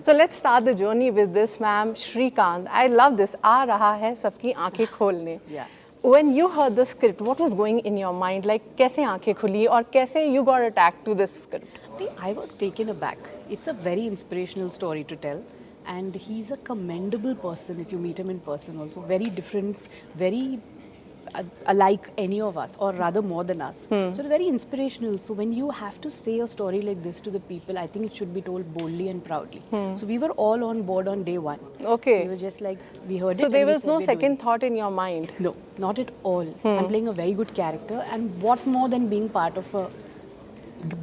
So let's start the journey with this, ma'am, Shrikant. I love this. Aa raha hai sabki aankheं kholne. Yeah. When you heard the script, what was going in your mind? Like, kaise aankheं khuli aur kaise you got attacked to this script? I was taken aback. It's a very inspirational story to tell. And he's a commendable person if you meet him in person also. Very different, very alike any of us, or rather more than us. So it's very inspirational. So when you have to say a story like this to the people, I think it should be told boldly and proudly. So we were all on board on day one. Okay. We were just like, we heard it. So there and we was said no we're doing second it. thought in your mind? No, not at all. I'm playing a very good character, and what more than being part of a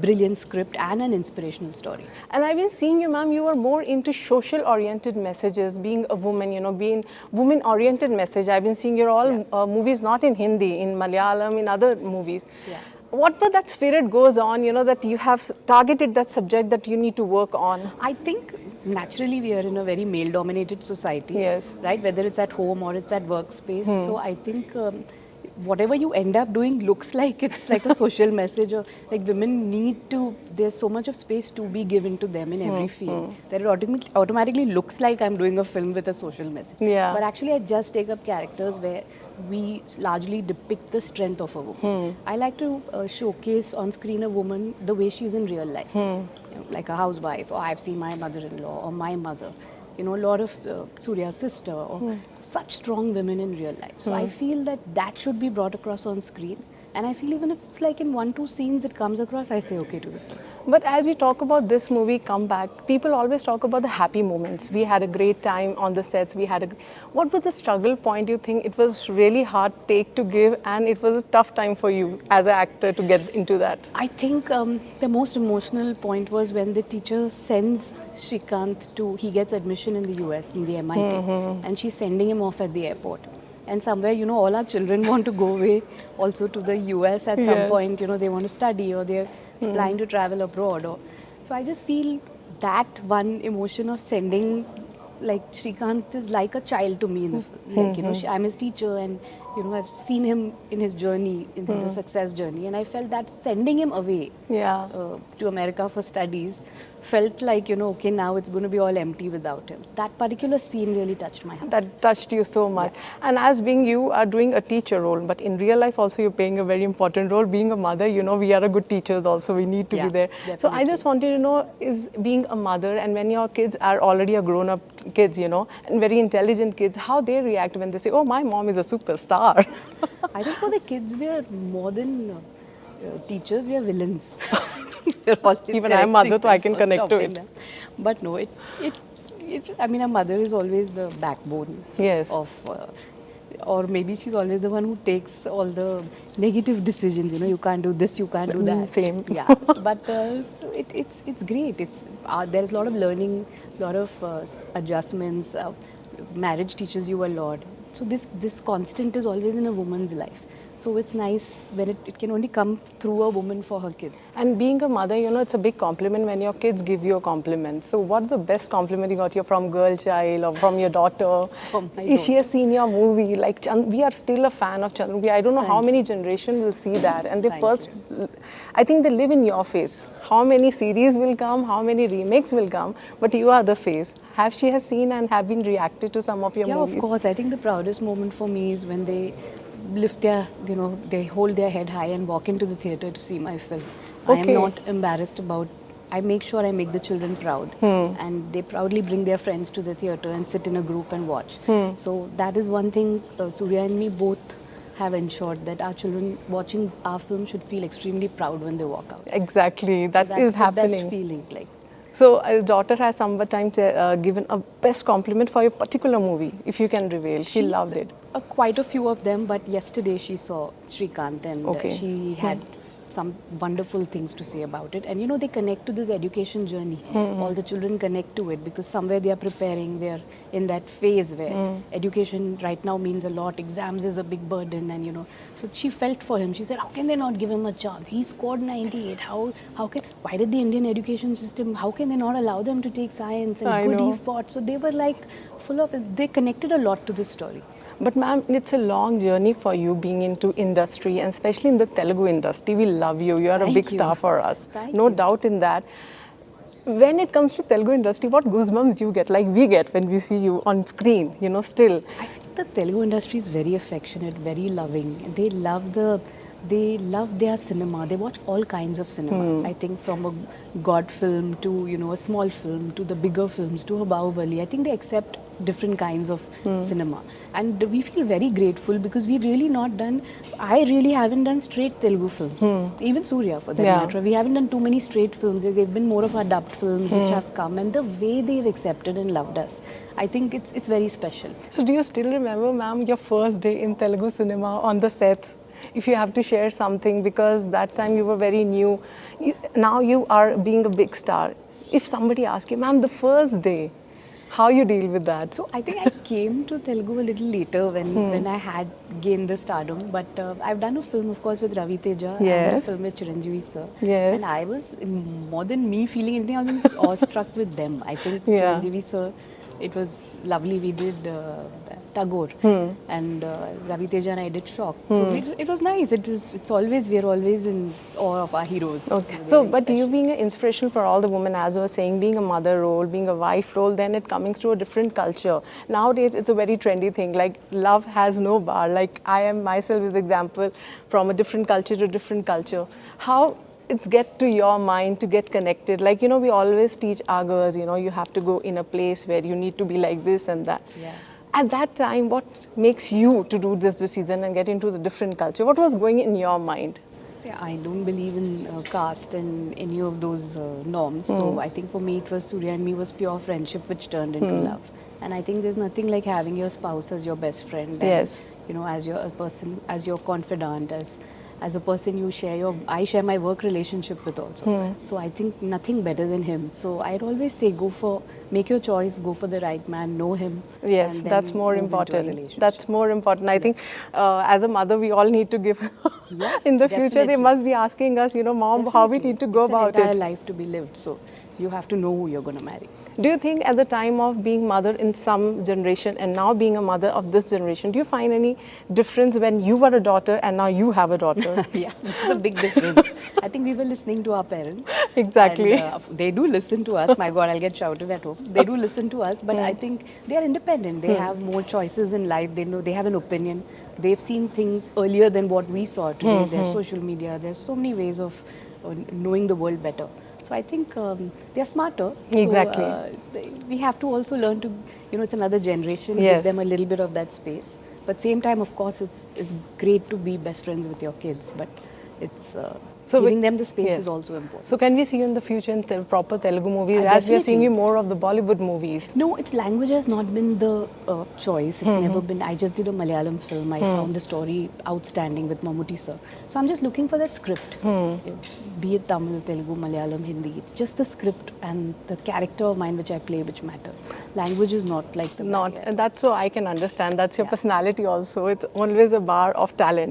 brilliant script and an inspirational story. And I've been seeing you, ma'am, you were more into social-oriented messages, being a woman, being women-oriented message. I've been seeing your all movies, not in Hindi, in Malayalam, in other movies. Yeah. What but that spirit goes on, that you have targeted that subject that you need to work on? I think naturally we are in a very male-dominated society, Yes. right? Whether it's at home or it's at workspace. So I think whatever you end up doing looks like it's like a social message, or like women need to, there's so much of space to be given to them in every field that it automatically looks like I'm doing a film with a social message. Yeah. But actually I just take up characters where we largely depict the strength of a woman. I like to showcase on screen a woman the way she is in real life, like a housewife, or I've seen my mother-in-law or my mother. A lot of Surya's sister, or such strong women in real life. So I feel that should be brought across on screen. And I feel even if it's like in 1-2 scenes it comes across, I say okay to the film. But as we talk about this movie, Comeback, people always talk about the happy moments. We had a great time on the sets. What was the struggle point you think? It was really hard take to give, and it was a tough time for you as an actor to get into that. I think the most emotional point was when the teacher sends Shrikant he gets admission in the US, in the MIT, and she's sending him off at the airport. And somewhere, all our children want to go away also to the US at some point, they want to study, or they're planning to travel abroad. So I just feel that one emotion of sending, like Shrikant is like a child to me in the film. Like, I'm his teacher, and I've seen him in his journey, in the success journey, and I felt that sending him away to America for studies felt like, okay, now it's going to be all empty without him. That particular scene really touched my heart. That touched you so much. Yeah. And as being you are doing a teacher role, but in real life also you're playing a very important role. Being a mother, we are a good teachers also. We need to be there. Definitely. So I just wanted to know, is being a mother, and when your kids are already a grown-up kids, and very intelligent kids, how they react when they say, oh, my mom is a superstar? I think for the kids, we are more than teachers, we are villains. Even I'm a mother, so I can connect to it. Them. But no, I mean, a mother is always the backbone of, or maybe she's always the one who takes all the negative decisions. You can't do this, you can't do that. Same. Yeah, but so it's great. There's a lot of learning, a lot of adjustments. Marriage teaches you a lot. So this constant is always in a woman's life. So it's nice when it can only come through a woman for her kids. And being a mother, it's a big compliment when your kids give you a compliment. So what's the best compliment you got from girl child or from your daughter? Is she has seen your movie? Like, we are still a fan of Chandru. I don't know how many generations will see that. And I think they live in your face. How many series will come, how many remakes will come, but you are the face. She has seen and have been reacted to some of your movies? Yeah, of course. I think the proudest moment for me is when they lift they hold their head high and walk into the theatre to see my film. Okay. I am not embarrassed I make sure I make the children proud, and they proudly bring their friends to the theatre and sit in a group and watch. So that is one thing Surya and me both have ensured, that our children watching our film should feel extremely proud when they walk out. Exactly, that's is happening. That's the best feeling. So, a daughter has sometimes given a best compliment for your particular movie, if you can reveal. She loved it. Quite a few of them, but yesterday she saw Shrikant, and she had some wonderful things to say about it. And they connect to this education journey. All the children connect to it because somewhere they are preparing, they are in that phase where education right now means a lot. Exams is a big burden, and so she felt for him. She said, how can they not give him a chance? He scored 98. Why did the Indian education system, how can they not allow them to take science? And he fought. So they were like they connected a lot to this story. But ma'am, it's a long journey for you being into industry, and especially in the Telugu industry. We love you. You are a big star for us. No doubt in that. when it comes to Telugu industry, what goosebumps do you get? Like we get when we see you on screen, you know, still. I feel the Telugu industry is very affectionate, very loving. They love their cinema. They watch all kinds of cinema. I think from a God film to a small film to the bigger films to a Bahubali. I think they accept different kinds of cinema, and we feel very grateful because we've really not done. I really haven't done straight Telugu films. Even Surya, for that Yeah. matter, we haven't done too many straight films. They've been more of our dubbed films which have come, and the way they've accepted and loved us, I think it's very special. So do you still remember, ma'am, your first day in Telugu cinema on the sets? If you have to share something, because that time you were very new. Now you are being a big star. If somebody asks you, ma'am, the first day, how you deal with that? So I think I came to Telugu a little later when I had gained the stardom. But I've done a film, of course, with Ravi Teja and a Yes. film with Chiranjeevi sir. Yes. And I was, more than me feeling anything, I was awestruck with them. I think Yeah. Chiranjeevi sir, it was lovely. We did Tagore, and Ravi Teja and I did Shock. So it was nice. We're always in awe of our heroes. Okay. They're So, very but special. you being an inspiration for all the women, as I was saying, being a mother role, being a wife role, then it comes to a different culture. Nowadays, it's a very trendy thing. Like love has no bar. Like I am myself is example from a different culture to different culture. How it's get to your mind to get connected. Like we always teach our girls, you have to go in a place where you need to be like this and that. Yeah. At that time, what makes you to do this decision and get into the different culture? What was going in your mind? Yeah, I don't believe in caste and any of those norms. So I think for me it was Surya and me was pure friendship which turned into love. And I think there's nothing like having your spouse as your best friend. And, Yes. as your a person, as your confidant, as a person I share my work relationship with also. So I think nothing better than him. So I'd always say make your choice, go for the right man, know him. Yes, and then that's more move into a important. relationship. That's more important. I think as a mother, we all need to give. Yeah, In the future, they definitely. must be asking us, mom, how we Definitely. need to go It's about an entire it. life to be lived. So you have to know who you're going to marry. Do you think at the time of being mother in some generation and now being a mother of this generation, do you find any difference when you were a daughter and now you have a daughter? Yeah, it's a big difference. I think we were listening to our parents. Exactly. And, they do listen to us. My God, I'll get shouted at home. They do listen to us, but I think they are independent. They have more choices in life. They know they have an opinion. They've seen things earlier than what we saw today. There's social media. There's so many ways of knowing the world better. So I think they're smarter. Exactly. So, we have to also learn to, it's another generation. Yes. Give them a little bit of that space. But same time, of course, it's great to be best friends with your kids. But it's giving them the space yes. is also important. So can we see you in the future in proper Telugu movies as we are seeing you Definitely. more of the Bollywood movies? No, its language has not been the choice. It's never been. I just did a Malayalam film. I found the story outstanding with Mammootty sir. So I'm just looking for that script. Be it Tamil, Telugu, Malayalam, Hindi. It's just the script and the character of mine which I play which matter. Language is not like the Not, barrier. and that's so I can understand. That's your Yeah. personality also. It's always a bar of talent.